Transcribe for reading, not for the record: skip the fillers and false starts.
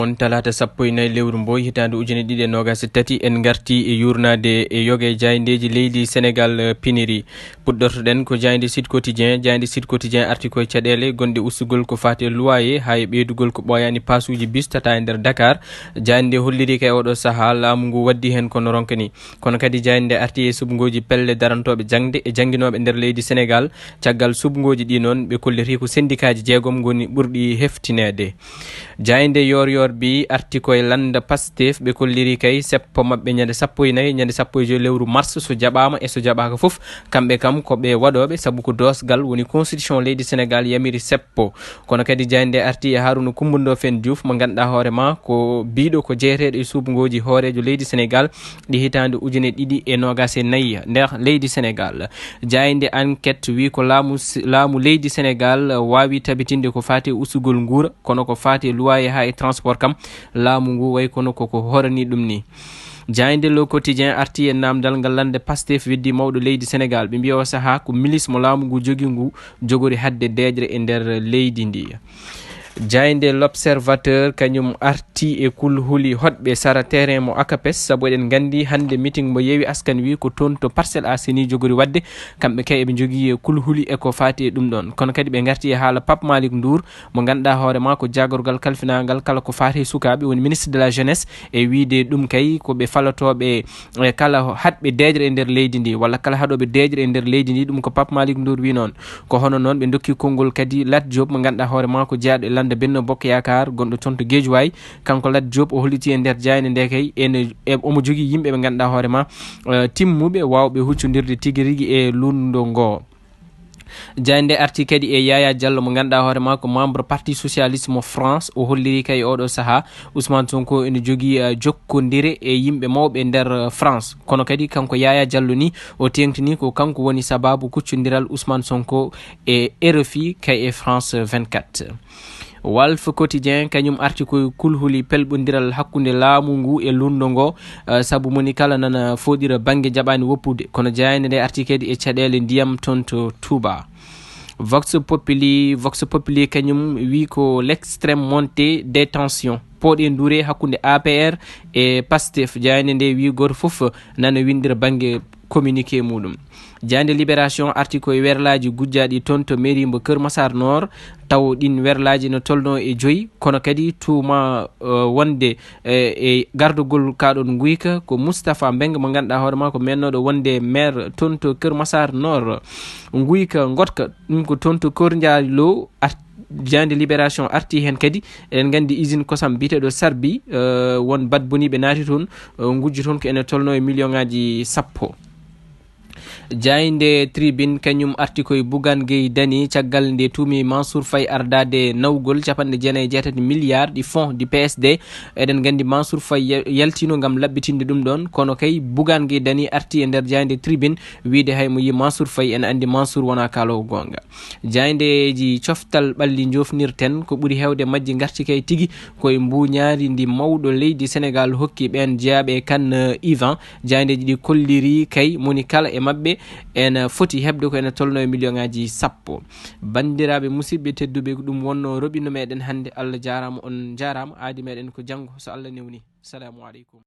on talata 14 lewru mboy hitande ujune ɗiɗi e nogas tati en garti e yurnade e yoge jayndeji leydi Sénégal piniri puɗɗortoɗen ko jaynde Sud Quotidien arti koye caɗele gonɗe ustugol ko fate loyer ha e ɓeydugol ko ɓoyani pasuji bus tata e nder Dakar. jaynde holliri kay oɗo saaha laamu ngu waddi hen kono ronkani kono kadi jaynde arti e suɓgoji pelle darantoɓe jangde e janguinoɓe nder leydi Sénégal caggal suɓgoji ɗi noon ɓe kolliri ko syndicat ji jeegom goni ɓurɗi heftinede. jaynde yor bi arti koye landa Pastef ɓe kolliri kay seppo mabɓe ñande 14 ñande 15 lewru mars so jaɓama e so jaɓaka foof kamɓe kam koɓe waɗoɓe saabu ko dosgal woni constitution leydi Sénégal yamiri seppo. kono kadi jaynde arti e Harouna Coumba Ndoffène Diouf mo ganduɗa hoorema ko biɗo ko jeeteɗo e suɓgoji hoorejo leydi Sénégal ɗi hitande ujune ɗiɗi e nogas e nayyi nder leydi Sénégal. jaynde enquête wi ko laamu leydi Sénégal wawi tabitinde ko fati usugol nguura kono ko fati loyer ha e transport kam laamu ngu way kono koko horani ɗum ni. jaynde Le Quotidien arti e namdal ngal lande Pastef weddi mawɗo leydi Sénégal ɓe mbiya o saaha ko milice mo laamu ngu jogui ngu jogori hadde deejre e nder leydi ndi. jaynde L'Observateur kañum arti e kulhuli hoɗɓe sara terrain mo ACAPES saabu eɗen gandi hande meeting mo yeewi askan wi ko toon to Parcelles Assainies jogori wadde kamɓe kay eɓe jogui kulhuli e ko fati e ɗum ɗon. kono kadi ɓe garti e haala Pape Malick Ndour mo ganduɗa hoorema ko jagorgal kalfinagal kala ko fati sukaɓe woni ministre de la jeunesse e wiide ɗum kay koɓe falotoɓe kala hatɓe deejre e nder leydi ndi walla kala haɗoɓe deejre e nder leydi ndi ɗum ko Pape Malick Ndour wi noon. ko hono noon ɓe dokki konngol kadi Lat Diop mo ganduɗa hoorema ko jeeyaɗo e lande Benno Bokk Yakar gonɗo toon to Guédiawaye kanko Lat Diop o holliti e nder jayne nde kay omo jogui yimɓe ɓe ganduɗa hoorema timmuɓe wawɓe huccodirde tigui rigui e lundo ngo. jaynde arti kadi e Yaya Diallo mo ganduɗa hoorema ko membre parti socialiste mo France o holliri kay oɗo saaha Ousmane Sonko ene jogui jokkodire e yimɓe mawɓe nder France kono kadi kanko Yaya Diallo ni o tengtini ko kanko woni sababu kuccodiral Ousmane Sonko e RFI kay e France 24. Walf Quotidien kañum arti koye kulhuli pelɓodiral hakkude laamu ngu e lundo ngo saabu moni kala nana foɗira banggue jaɓani woppude kono jayande nde arti kadi e caɗele ndiyam toon to Touba. Vox Populi kañum wi ko l'extrême montée des tensions poɗe duure hakkude APR e Pastef jayande nde wi goto foof nana windira banggue communiqué muɗum. jaynde Libération arti koye werlaji gujjaɗi toon to mairie mo Keur Massar Nord taw ɗin werlaji ne tolno e 5 kono kadi tuma wonde e gardugol kaɗon guyka ko Moustapha Mbengue mo ganduɗa hoorema ko mennoɗo wonde maire toon to Keur Massar Nord guyka gotka ɗum ko toon to Kordiali Lo jaynde Libération arti hen kadi eɗen gandi usine kosam biteɗo Sarbi won bad boniɓe naati toon gujji toon ko ene tolno e million ngaji 10. jaynde Tribune kañum arti koye Bougane Gueye Dany caggal nde tuumi Mansour Faye ardade nawgol 98 milliards ɗi fonds du PSD eɗen gandi Mansour Faye yaltino gam laɓɓitinde ɗum ɗon kono kay Bougane Gueye Dany arti e nder jaynde Tribune wiide haymo yi Mansour Faye en andi Mansour wona kalowo gonga. jayndeji coftal ɓalli jofnirten ko ɓuuri hewde majji garti kay tigui koye mbuñaari ndi mawɗo leydi Sénégal hokki ɓen jeeyaɓe kan Ivan jayndeji ɗi kolliri kay moni kala e mabɓe en foti hebde ko ene tolno e million ngaji 10. bandiraɓe musidɓe tedduɓe ko ɗum wonno roɓino meɗen hande Allah jarama on jarama aadi meɗen ko janggo so Allah newni. Assalamu aleykum.